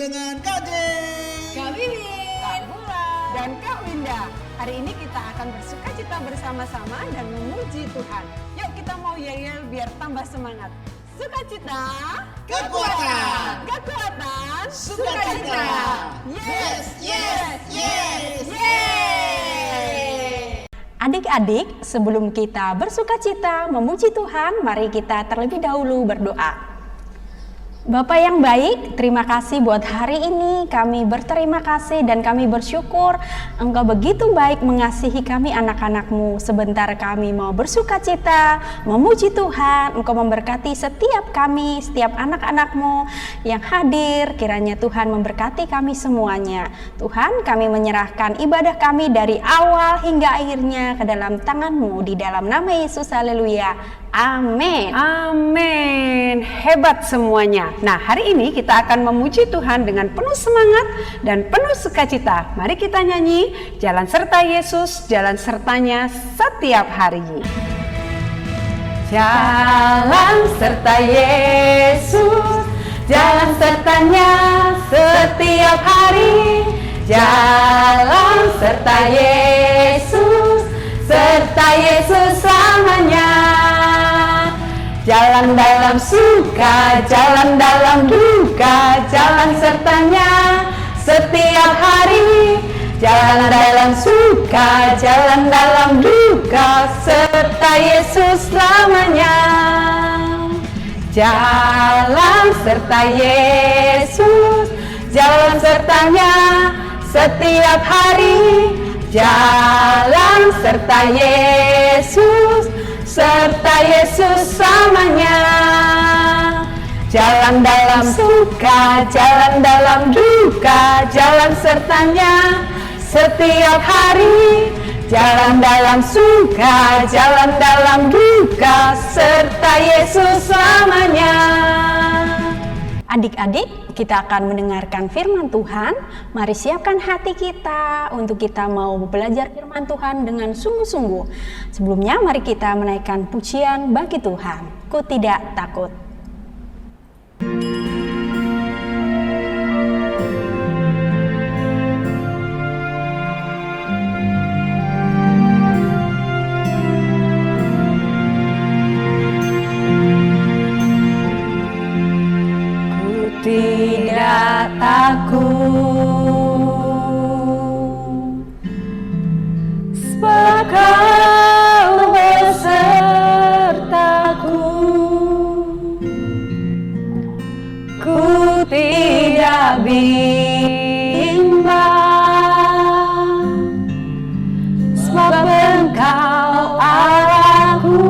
dengan Kak Jeng, Kak Wiwin, Kak Bulan, dan Kak Winda. Hari ini kita akan bersukacita bersama-sama dan memuji Tuhan. Yuk kita mau yel-yel biar tambah semangat. Sukacita, kekuatan, kekuatan, sukacita. Yes, yes, yes. Yeay! Adik-adik, sebelum kita bersukacita memuji Tuhan, mari kita terlebih dahulu berdoa. Bapak yang baik, terima kasih buat hari ini. Kami berterima kasih dan kami bersyukur Engkau begitu baik mengasihi kami anak-anak-Mu. Sebentar kami mau bersukacita, memuji Tuhan. Engkau memberkati setiap kami, setiap anak-anak-Mu yang hadir. Kiranya Tuhan memberkati kami semuanya. Tuhan, kami menyerahkan ibadah kami dari awal hingga akhirnya ke dalam tangan-Mu. Di dalam nama Yesus, haleluya. Amin. Amin. Hebat semuanya. Nah, hari ini kita akan memuji Tuhan dengan penuh semangat dan penuh sukacita. Mari kita nyanyi Jalan Serta Yesus, jalan sertanya setiap hari. Jalan serta Yesus, jalan sertanya setiap hari. Jalan serta Yesus, serta Yesus selamanya. Jalan dalam suka, jalan dalam duka, jalan sertanya setiap hari. Jalan dalam suka, jalan dalam duka, serta Yesus selamanya. Jalan serta Yesus, jalan sertanya setiap hari. Jalan serta Yesus, serta Yesus selamanya. Jalan dalam suka, jalan dalam duka, jalan sertanya setiap hari. Jalan dalam suka, jalan dalam duka, serta Yesus selamanya. Adik-adik, kita akan mendengarkan firman Tuhan. Mari siapkan hati kita untuk kita mau belajar firman Tuhan dengan sungguh-sungguh. Sebelumnya mari kita menaikkan pujian bagi Tuhan. Ku tidak takut. Tidak takut, sebab Kau besertaku. Ku tidak bimbang, sebab Engkau Allahku.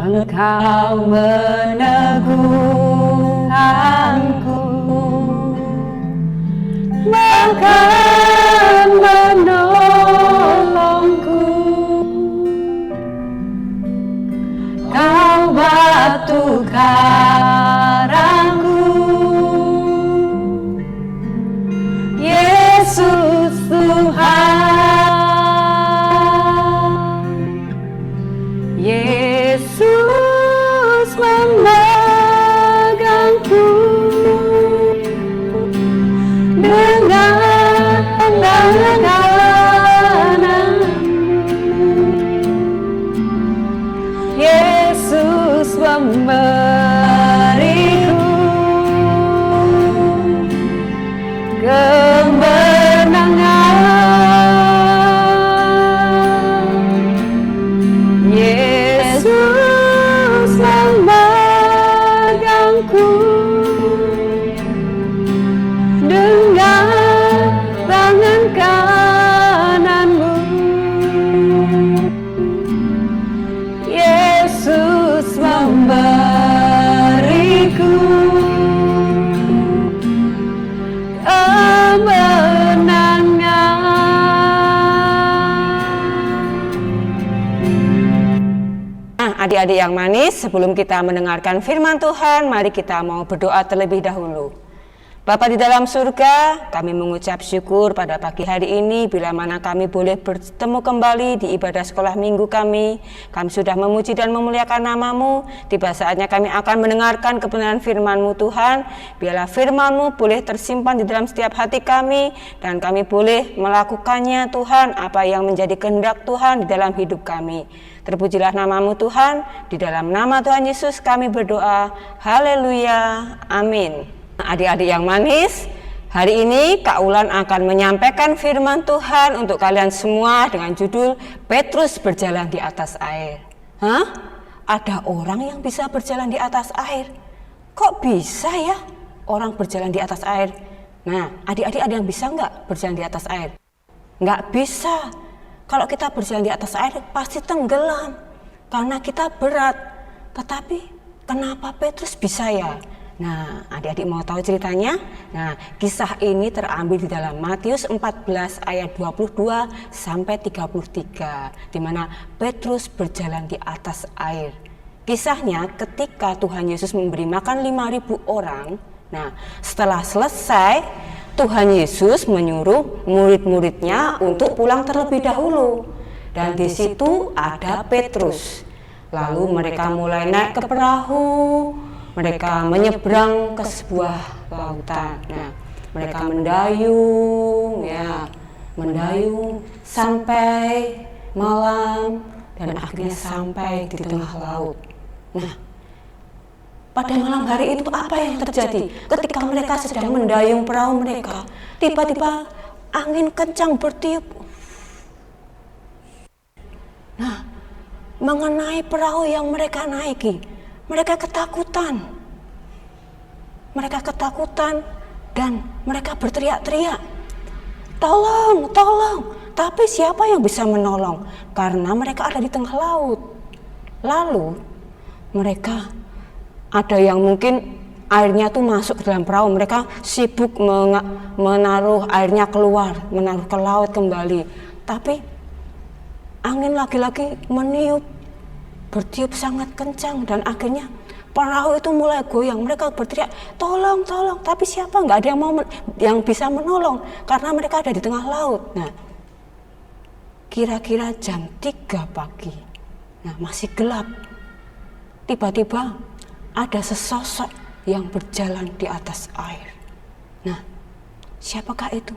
Engkau meneguhkanku, bahkan menolongku. Kau batu karangku, Yesus Tuhan. Yesus memegangku dengan tangan kananmu. Yesus memberiku kemenangan. Yesus memegangku dengan tangan kananmu. Yesus memberiku Adik-adik yang manis, sebelum kita mendengarkan firman Tuhan, mari kita mau berdoa terlebih dahulu. Bapa di dalam surga, kami mengucap syukur pada pagi hari ini bila mana kami boleh bertemu kembali di ibadah sekolah minggu kami. Kami sudah memuji dan memuliakan nama-Mu. Tiba saatnya kami akan mendengarkan kebenaran firman-Mu Tuhan. Biarlah firman-Mu boleh tersimpan di dalam setiap hati kami dan kami boleh melakukannya Tuhan, apa yang menjadi kehendak Tuhan di dalam hidup kami. Terpujilah nama-Mu Tuhan, di dalam nama Tuhan Yesus kami berdoa. Haleluya, amin. Adik-adik yang manis, hari ini Kak Ulan akan menyampaikan firman Tuhan untuk kalian semua dengan judul Petrus berjalan di atas air. Hah? Ada orang yang bisa berjalan di atas air? Kok bisa ya orang berjalan di atas air? Nah, adik-adik ada yang bisa nggak berjalan di atas air? Nggak bisa. Kalau kita berjalan di atas air pasti tenggelam karena kita berat. Tetapi kenapa Petrus bisa ya? Nah, adik-adik mau tahu ceritanya? Nah, kisah ini terambil di dalam Matius 14 ayat 22 sampai 33, di mana Petrus berjalan di atas air. Kisahnya ketika Tuhan Yesus memberi makan 5.000 orang. Nah, setelah selesai, Tuhan Yesus menyuruh murid-muridnya untuk pulang terlebih dahulu. Dan di situ ada Petrus. Lalu mereka mulai naik ke perahu. Mereka menyeberang ke sebuah lautan. Nah, mereka mendayung sampai malam dan akhirnya sampai di tengah laut. Nah, pada malam hari itu apa yang terjadi? Ketika mereka sedang mendayung perahu mereka, tiba-tiba angin kencang bertiup. Nah, mengenai perahu yang mereka naiki, mereka ketakutan dan mereka berteriak-teriak, tolong, tolong. Tapi siapa yang bisa menolong? Karena mereka ada di tengah laut. Lalu mereka ada yang mungkin airnya tuh masuk ke dalam perahu. Mereka sibuk menaruh airnya keluar, menaruh ke laut kembali. Tapi angin lagi-lagi bertiup sangat kencang dan akhirnya perahu itu mulai goyang. Mereka berteriak, tolong, tolong. Tapi siapa? Nggak ada yang bisa menolong karena mereka ada di tengah laut. Nah, kira-kira jam 3 pagi. Nah, masih gelap. Tiba-tiba ada sesosok yang berjalan di atas air. Nah, siapakah itu?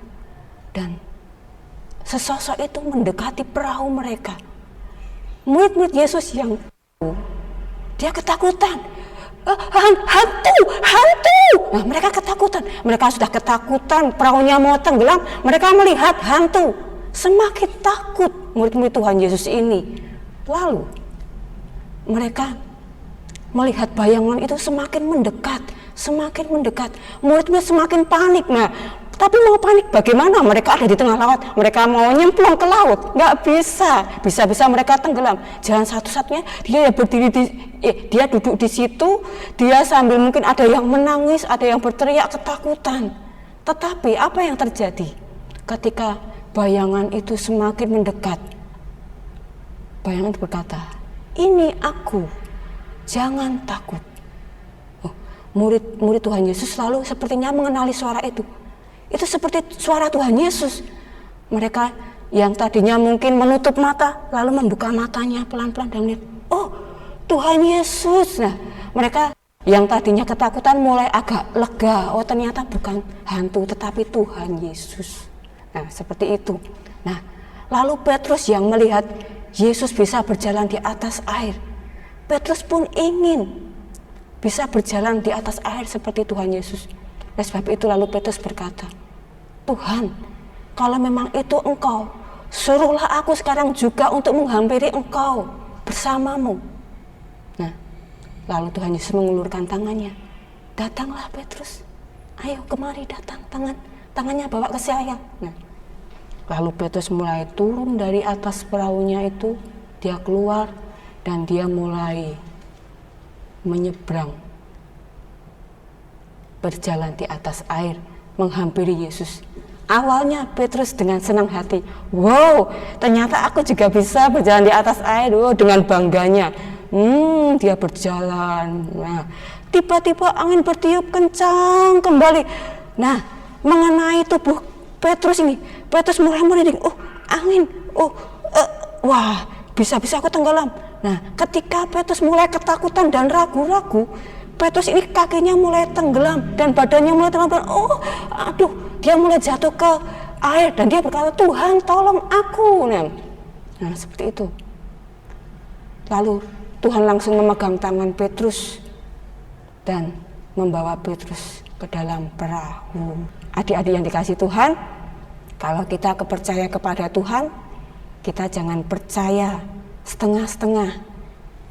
Dan sesosok itu mendekati perahu mereka. Murid-murid Yesus yang dia ketakutan. Hantu. Nah, mereka ketakutan. Mereka sudah ketakutan, perahunya mau tenggelam. Mereka melihat hantu. Semakin takut murid-murid Tuhan Yesus ini. Lalu mereka melihat bayangan itu semakin mendekat. Murid-murid semakin panik. Nah, tapi mau panik bagaimana? Mereka ada di tengah laut. Mereka mau nyemplung ke laut, nggak bisa. Bisa-bisa mereka tenggelam. Jalan satu-satunya dia dia duduk di situ. Dia sambil mungkin ada yang menangis, ada yang berteriak ketakutan. Tetapi apa yang terjadi ketika bayangan itu semakin mendekat? Bayangan itu berkata, ini aku, jangan takut. Murid Tuhan Yesus lalu sepertinya mengenali suara itu. Itu seperti suara Tuhan Yesus. Mereka yang tadinya mungkin menutup mata, lalu membuka matanya pelan-pelan dan melihat, oh, Tuhan Yesus. Nah, mereka yang tadinya ketakutan mulai agak lega. Oh, ternyata bukan hantu, tetapi Tuhan Yesus. Nah, seperti itu. Nah, lalu Petrus yang melihat Yesus bisa berjalan di atas air. Petrus pun ingin bisa berjalan di atas air seperti Tuhan Yesus. Oleh sebab itu lalu Petrus berkata, Tuhan, kalau memang itu Engkau, suruhlah aku sekarang juga untuk menghampiri Engkau bersamamu. Nah, lalu Tuhan Yesus mengulurkan tangannya. Datanglah Petrus, ayo kemari datang, tangannya bawa ke saya. Nah, lalu Petrus mulai turun dari atas perahunya itu, dia keluar dan dia mulai menyeberang, berjalan di atas air, menghampiri Yesus. Awalnya Petrus dengan senang hati, wow, ternyata aku juga bisa berjalan di atas air. Wow, dengan bangganya, dia berjalan. Nah, tiba-tiba angin bertiup kencang kembali. Nah, mengenai tubuh Petrus ini, Petrus mulai merinding. Oh, angin. Wah, bisa-bisa aku tenggelam. Nah, ketika Petrus mulai ketakutan dan ragu-ragu, Petrus ini kakinya mulai tenggelam dan badannya mulai tenggelam. Oh, aduh, dia mulai jatuh ke air dan dia berkata, Tuhan tolong aku. Nah, seperti itu. Lalu Tuhan langsung memegang tangan Petrus dan membawa Petrus ke dalam perahu. Adik-adik yang dikasih Tuhan, kalau kita percaya kepada Tuhan, kita jangan percaya setengah-setengah.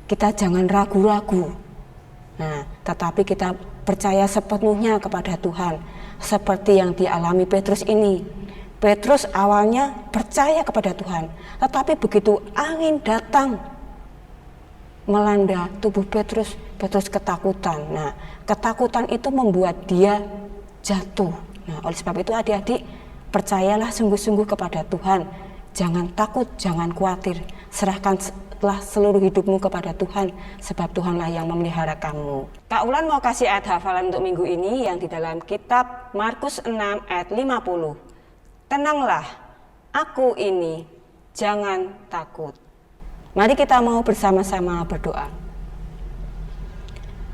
Kita jangan ragu-ragu. Nah, tetapi kita percaya sepenuhnya kepada Tuhan, seperti yang dialami Petrus ini. Petrus awalnya percaya kepada Tuhan, tetapi begitu angin datang melanda tubuh Petrus, Petrus ketakutan. Nah, ketakutan itu membuat dia jatuh. Nah, oleh sebab itu adik-adik, percayalah sungguh-sungguh kepada Tuhan. Jangan takut, jangan khawatir. Serahkanlah seluruh hidupmu kepada Tuhan, sebab Tuhanlah yang memelihara kamu. Kak Ulan mau kasih ayat hafalan untuk minggu ini yang di dalam kitab Markus 6 ayat 50. Tenanglah, aku ini, jangan takut. Mari kita mau bersama-sama berdoa.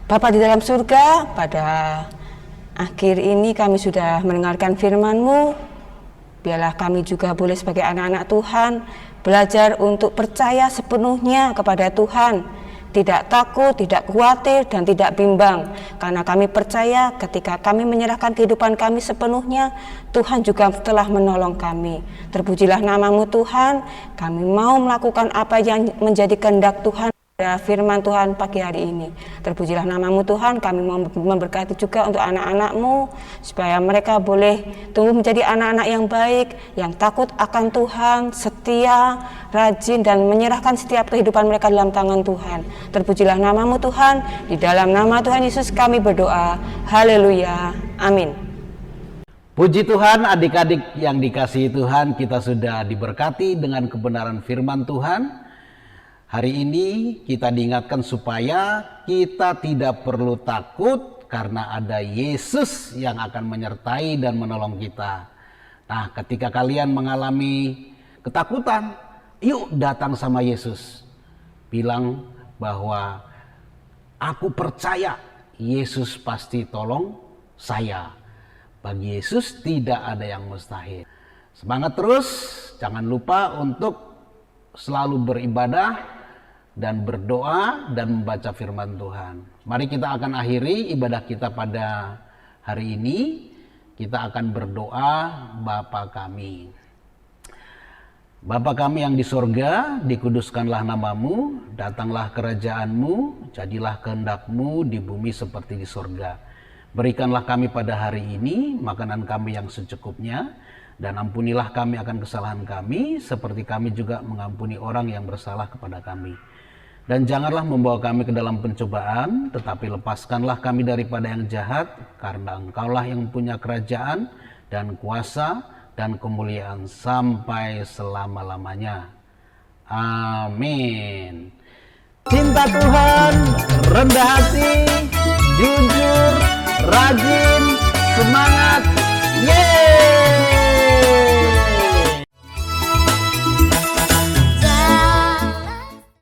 Bapa di dalam surga, pada akhir ini kami sudah mendengarkan firman-Mu. Biarlah kami juga boleh sebagai anak-anak Tuhan belajar untuk percaya sepenuhnya kepada Tuhan, tidak takut, tidak khawatir, dan tidak bimbang, karena kami percaya ketika kami menyerahkan kehidupan kami sepenuhnya, Tuhan juga telah menolong kami. Terpujilah nama-Mu Tuhan, kami mau melakukan apa yang menjadi kehendak Tuhan. Firman Tuhan pagi hari ini. Terpujilah nama-Mu Tuhan, kami mau memberkati juga untuk anak-anak-Mu supaya mereka boleh tumbuh menjadi anak-anak yang baik, yang takut akan Tuhan, setia, rajin, dan menyerahkan setiap kehidupan mereka dalam tangan Tuhan. Terpujilah nama-Mu Tuhan, di dalam nama Tuhan Yesus kami berdoa. Haleluya, amin. Puji Tuhan, adik-adik yang dikasihi Tuhan, kita sudah diberkati dengan kebenaran firman Tuhan. Hari ini kita diingatkan supaya kita tidak perlu takut karena ada Yesus yang akan menyertai dan menolong kita. Nah, ketika kalian mengalami ketakutan, yuk datang sama Yesus. Bilang bahwa aku percaya Yesus pasti tolong saya. Bagi Yesus tidak ada yang mustahil. Semangat terus, jangan lupa untuk selalu beribadah dan berdoa dan membaca firman Tuhan. Mari kita akan akhiri ibadah kita pada hari ini. Kita akan berdoa, Bapa kami. Bapa kami yang di sorga, dikuduskanlah nama-Mu, datanglah kerajaan-Mu, jadilah kehendak-Mu di bumi seperti di sorga. Berikanlah kami pada hari ini makanan kami yang secukupnya, dan ampunilah kami akan kesalahan kami, seperti kami juga mengampuni orang yang bersalah kepada kami. Dan janganlah membawa kami ke dalam pencobaan, tetapi lepaskanlah kami daripada yang jahat, karena Engkaulah yang punya kerajaan dan kuasa dan kemuliaan sampai selama-lamanya. Amin. Cinta Tuhan, rendah hati, jujur.